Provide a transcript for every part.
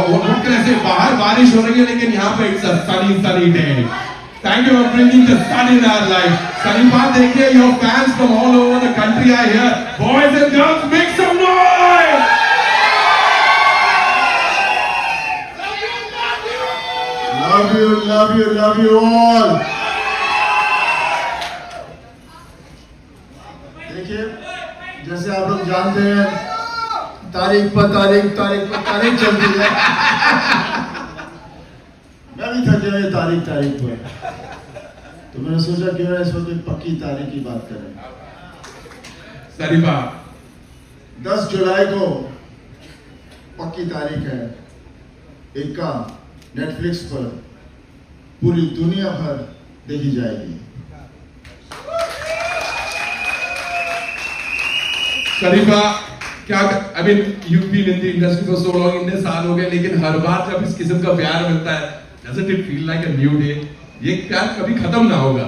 what can I say? बाहर बारिश हो रही है लेकिन यहाँ पे it's a sunny day. Thank you for bringing the sun in our life. Sanipa, देखिए your fans from all over the country are here. Boys and girls, make some noise! Love you all. देखिए, जैसे आप लोग जानते हैं, तारीख पर तारीख चलती है। मैं भी थक गया तारीख पर, तो मैंने सोचा क्यों ना इस वक्त एक पक्की तारीख की बात करें। सरिपा 10 जुलाई को पक्की तारीख है। इक्का नेटफ्लिक्स पर पूरी दुनिया भर देखी जाएगी। सरिपा क्या I mean you've been in the industry for so long, इतने साल हो गए, लेकिन हर बार जब इस किस्म का प्यार मिलता है, doesn't it feel like a new day? ये प्यार कभी खत्म ना होगा।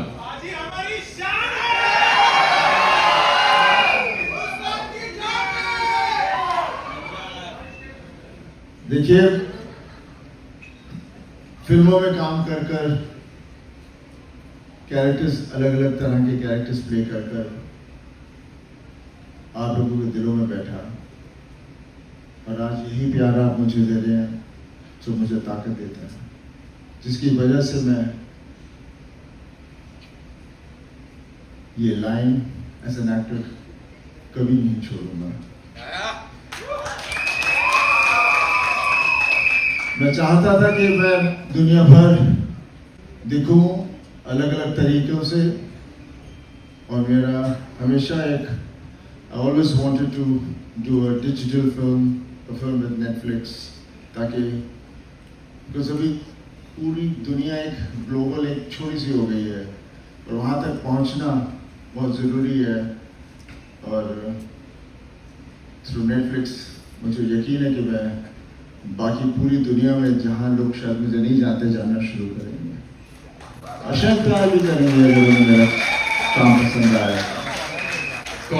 देखिए, फिल्मों में काम कर कैरेक्टर्स, अलग तरह के कैरेक्टर्स प्ले कर आप लोगों के दिलों में बैठा, और आज यही प्यार आप मुझे दे रहे हैं जो मुझे ताकत देता है, जिसकी वजह से मैं ये लाइन एज एन एक्टर कभी नहीं छोड़ूंगा। मैं चाहता था कि मैं दुनिया भर दिखूं अलग तरीकों से, और मेरा हमेशा एक I always wanted to do a digital film, a film with Netflix, ताकि because अभी पूरी दुनिया एक ग्लोबल एक छोटी सी हो गई है, और वहाँ तक पहुँचना बहुत ज़रूरी है, और थ्रू Netflix मुझे यकीन है कि मैं बाकी पूरी दुनिया में जहाँ लोग शायद मुझे नहीं जानते जाना शुरू करेंगे, और शायद प्यार भी करेंगे अगर उन्हें मेरा काम पसंद आया। Of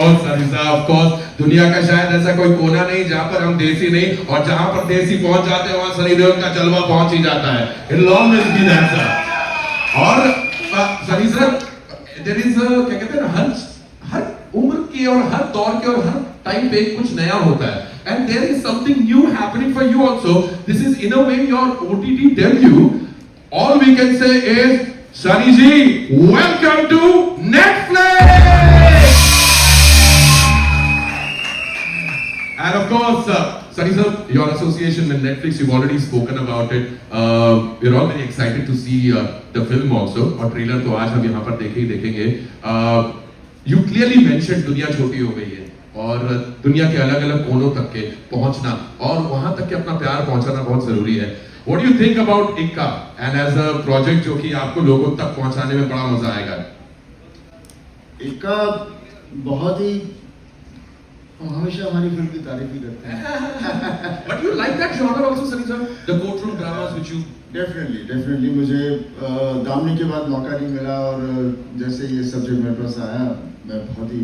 course, दुनिया का शायद ऐसा कोई कोना नहीं जहाँ पर हम देसी नहीं, और जहाँ पर देसी पहुँच जाते हैं वहाँ सनी देओल का जलवा पहुँच ही जाता है। It will always be that, sir. और सनी सर, there is क्या कहते हैं, हर उम्र के और हर दौर के और हर टाइम पे कुछ नया होता है, and there is something new happening for you also. This is in a way your OTT debut. All we can say is, Sunny ji, welcome to Netflix. And of course, Sunny sir, your association with Netflix, you've already spoken about it. We're all very excited to see the film also. और trailer तो आज हम यहाँ पर देखेंगे। You clearly mentioned दुनिया छोटी हो गई है, और दुनिया के अलग कोनों तक के पहुँचना और वहाँ तक के अपना प्यार पहुँचाना बहुत जरूरी है। What do you think about Ikka and as a project जो कि आपको लोगों तक पहुँचाने में बड़ा मजा आएगा? Ikka बहुत ही हमेशा हमारी फिल्म की तारीफ ही करते हैं। But you like that genre also, Sunny sir? The courtroom dramas which you Definitely मुझे दामनी के बाद मौका नहीं मिला, और जैसे ये सब्जेक्ट मेरे पास आया, मैं बहुत ही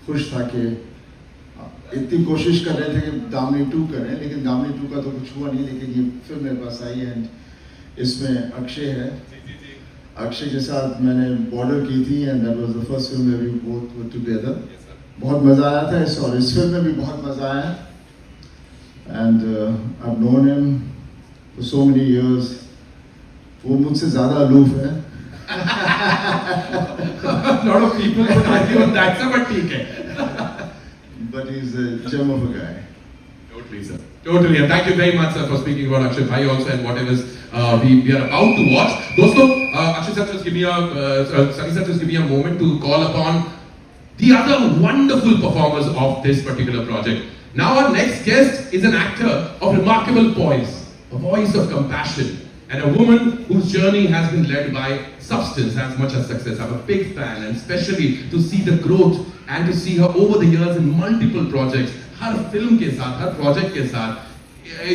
खुश था कि इतनी कोशिश कर रहे थे कि दामनी 2 करें, लेकिन दामनी 2 का तो कुछ हुआ नहीं, लेकिन ये फिल्म मेरे पास आई है। इसमें अक्षय है, अक्षय के साथ मैंने बॉर्डर की थी, and that was the first film we both were together. बहुत मज़ा आया था इस फिल्म में भी बहुत मज़ा आया, and I have known him for so many years. वो मुझसे ज़्यादा अलूफ है। Lot of people would argue on that, sir, but ठीक है। But he's a gem of a guy. Totally, sir. Totally, and thank you very much, sir, for speaking about Akshay Bhai also and whatever we are about to watch. दोस्तों, Akshay sir, just give me Sunny sir, just give me a moment to call upon the other wonderful performers of this particular project. Now our next guest is an actor of remarkable poise, a voice of compassion, and a woman whose journey has been led by substance as much as success. I'm a big fan, and especially to see the growth and to see her over the years in multiple projects. Her film ke saath, her project ke saath,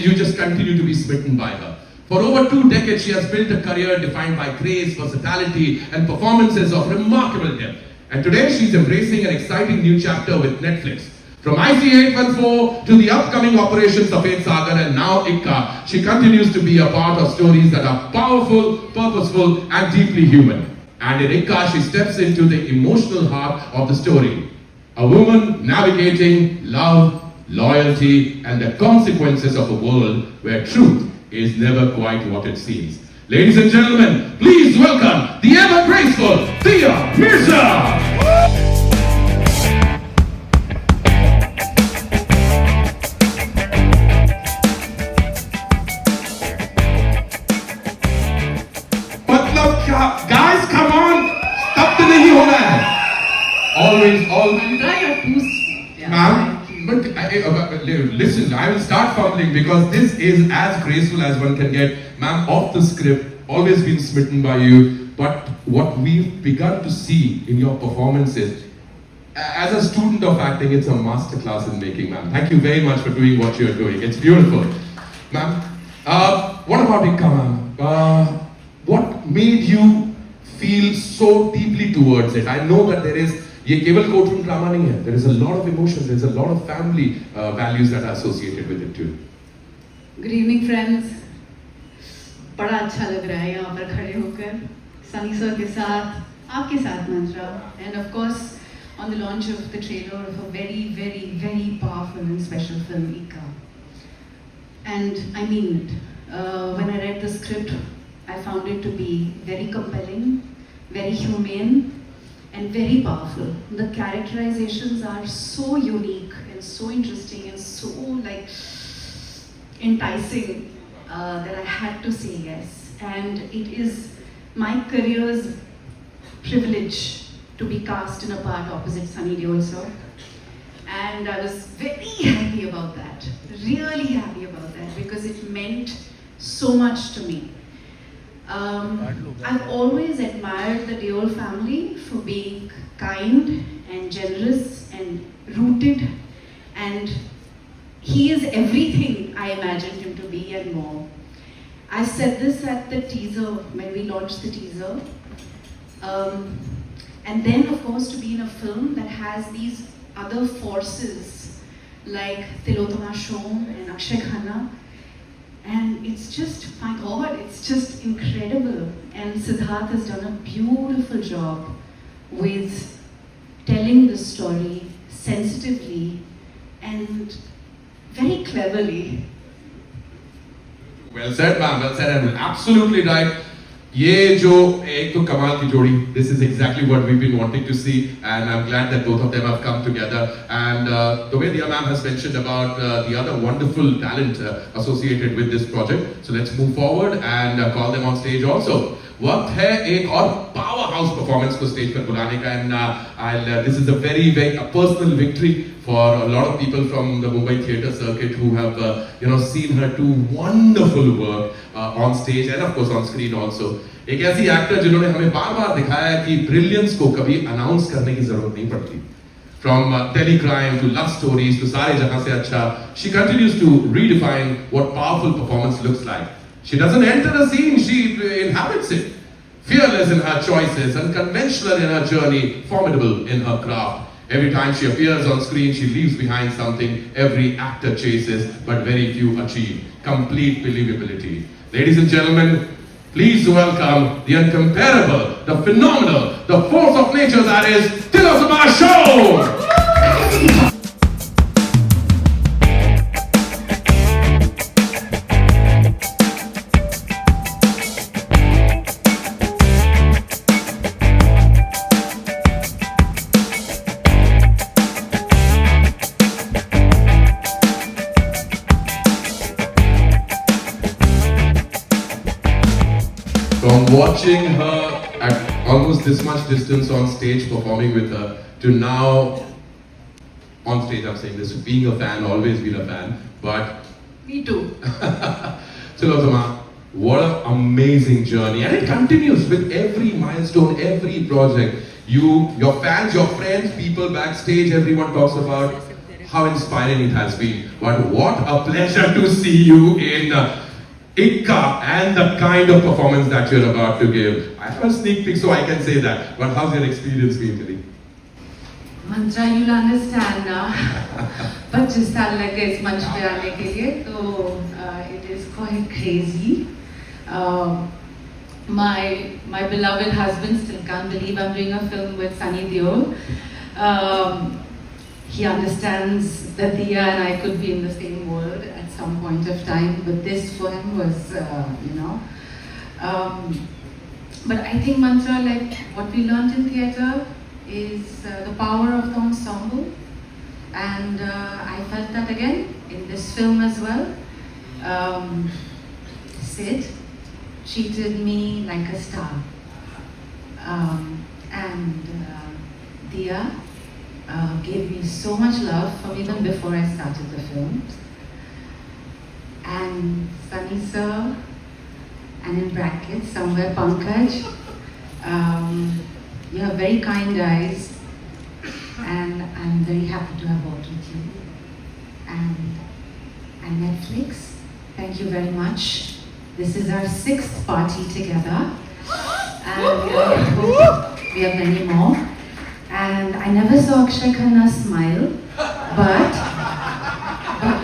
you just continue to be smitten by her. For over 2 decades, she has built a career defined by grace, versatility, and performances of remarkable depth. And today, she's embracing an exciting new chapter with Netflix. From IC814 to the upcoming Operation Safed Sagar and now Ikka, she continues to be a part of stories that are powerful, purposeful and deeply human. And in Ikka, she steps into the emotional heart of the story. A woman navigating love, loyalty and the consequences of a world where truth is never quite what it seems. Ladies and gentlemen, please welcome the ever graceful Deol Mirza! Guys, come on! तब तो नहीं होना है. Always. You're too sweet. Yeah, Ma'am, but listen, I will start fumbling because this is as graceful as one can get. Ma'am, off the script, always been smitten by you. But what we've begun to see in your performances, as a student of acting, it's a masterclass in making, ma'am. Thank you very much for doing what you're doing. It's beautiful. Ma'am, what about Ikka, ma'am? What made you feel so deeply towards it? I know that there is, ये केवल courtroom drama नहीं है. There is a lot of emotions, there is a lot of family values that are associated with it too. Good evening, friends. बड़ा अच्छा लग रहा है यहाँ पर खड़े होकर सनी सर के साथ, आपके साथ मंत्रा, and of course on the launch of the trailer of a very, very, very powerful and special film, Ikka. And I mean it. When I read the script, I found it to be very compelling, very humane, and very powerful. The characterizations are so unique and so interesting and so like enticing that I had to say yes. And it is my career's privilege to be cast in a part opposite Sunny Deol sir. And I was very happy about that, really happy about that, because it meant so much to me. I've always admired the Deol family for being kind and generous and rooted, and he is everything I imagined him to be and more. I said this at the teaser, when we launched the teaser, and then of course to be in a film that has these other forces like Tilotama Shom and Akshaye Khanna. And it's just, my God, it's just incredible. And Siddharth has done a beautiful job with telling the story sensitively and very cleverly. Well said, ma'am. Well said, and absolutely right. ये जो एक तो कमाल की जोड़ी, this is exactly what we've been wanting to see, and I'm glad that both of them have come together. And the way Diya ma'am has mentioned about the other wonderful talent associated with this project, so let's move forward and call them on stage also. वक्त है एक और powerhouse performance को stage पर बुलाने का, and this is a very, very personal victory for a lot of people from the Mumbai theatre circuit who have seen her do wonderful work on stage and of course on screen also. एक ऐसी actor जिन्होंने हमें बार-बार दिखाया है कि brilliance को कभी अनाउंस करने की जरूरत नहीं पड़ती. From telecrime to love stories to सारे जहां से अच्छा, she continues to redefine what powerful performance looks like. She doesn't enter a scene, she inhabits it. Fearless in her choices, unconventional in her journey, formidable in her craft. Every time she appears on screen, she leaves behind something every actor chases, but very few achieve. Complete believability. Ladies and gentlemen, please welcome the incomparable, the phenomenal, the force of nature that is Tilotama Shom! From watching her at almost this much distance on stage performing with her to now on stage, I'm saying this, being a fan, always been a fan, but Me too. Tilotama, what an amazing journey, and it continues with every milestone, every project. You, your fans, your friends, people backstage, everyone talks about how inspiring it has been. But what a pleasure to see you in Ikka and the kind of performance that you're about to give. I have a sneak peek so I can say that. But how's your experience been, Tilly? Mantra, you'll understand now. 25 साल लग गए इस मंच पे आने के लिए, तो it is quite crazy. My beloved husband still can't believe I'm doing a film with Sunny Deol. He understands that Diya and I could be in the same world at some point of time, but this for him was, but I think Mantra, like what we learned in theatre, is the power of the ensemble, and I felt that again in this film as well. Sid treated me like a star, and Diya gave me so much love from even before I started the film. And Sunny sir, and in brackets somewhere Pankaj, you have very kind eyes, and I'm very happy to have worked with you. And Netflix, thank you very much. This is our 6th party together, and we have many more. And I never saw Akshaye Khanna smile, but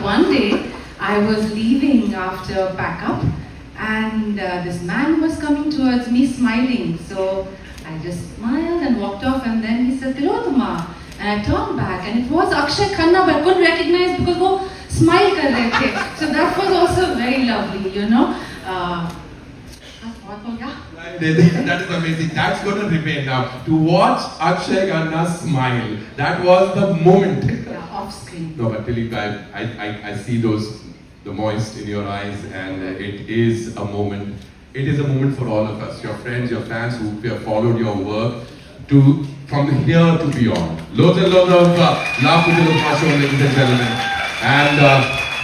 one day I was leaving after pack-up, and this man was coming towards me smiling. So I just smiled and walked off, and then he said, Tilotama. And I turned back, and it was Akshaye Khanna, but I couldn't recognize because वो smile कर रहे थे. So that was also very lovely, you know. That is amazing. That's going to remain now. To watch Akshaye Khanna smile, that was the moment. Yeah, off screen. No, but Dilip, I see the moist in your eyes, and it is a moment. It is a moment for all of us, your friends, your fans who have followed your work, from here to beyond. Loads and loads of love to the show, ladies and gentlemen. And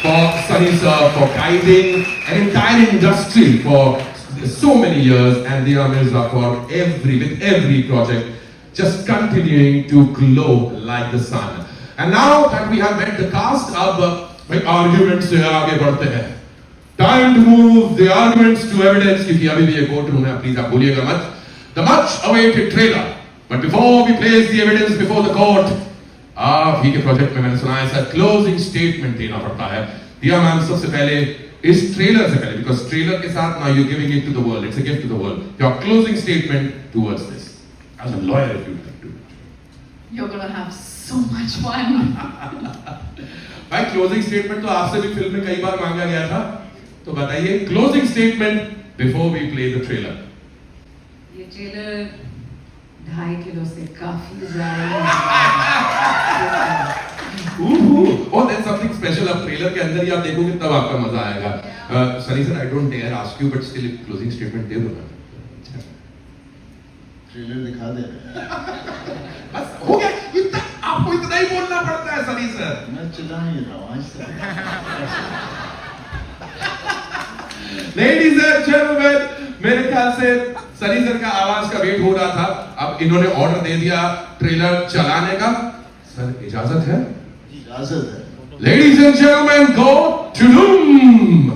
for Sunny sir, for guiding an entire industry for so many years, and Diya Mirza for with every project, just continuing to glow like the sun. And now that we have met the cast, अब arguments से आगे बढ़ते हैं. Time to move the arguments to evidence, क्योंकि अभी भी ये courtroom है, please आप बोलिएगा मत. The much awaited trailer. But before we place the evidence before the court, अभी के project में मैंने सुना है सर closing statement देना पड़ता है. दिया मैम सबसे पहले इस ट्रेलर से पहले, because ट्रेलर के साथ now you're giving it to the world, it's a gift to the world. Your closing statement towards this, as a lawyer, if you have to. You're gonna have so much fun. भाई closing statement तो आपसे भी film में कई बार मांगा गया था, तो बताइए closing statement before we play the trailer. ये ट्रेलर 2.5 किलो से काफी ज़्यादा. Oh, there's something special. अब ट्रेलर के अंदर ही आप देखोगे तब आपका मजा आएगा. Sunny sir, I don't dare ask you, but still closing statement दे दो ना. ट्रेलर दिखा दे. बस हो गया. इतना आपको इतना ही बोलना पड़ता है Sunny sir. मैं चिल्ला नहीं रहा हूँ आज तक. Ladies and gentlemen, मेरे ख्याल से Sunny sir का आवाज का वेट हो रहा था. अब इन्होंने ऑर्डर दे दिया ट्रेलर चलाने का. सर इजाजत है? इजाजत है. Ladies and gentlemen, go to room.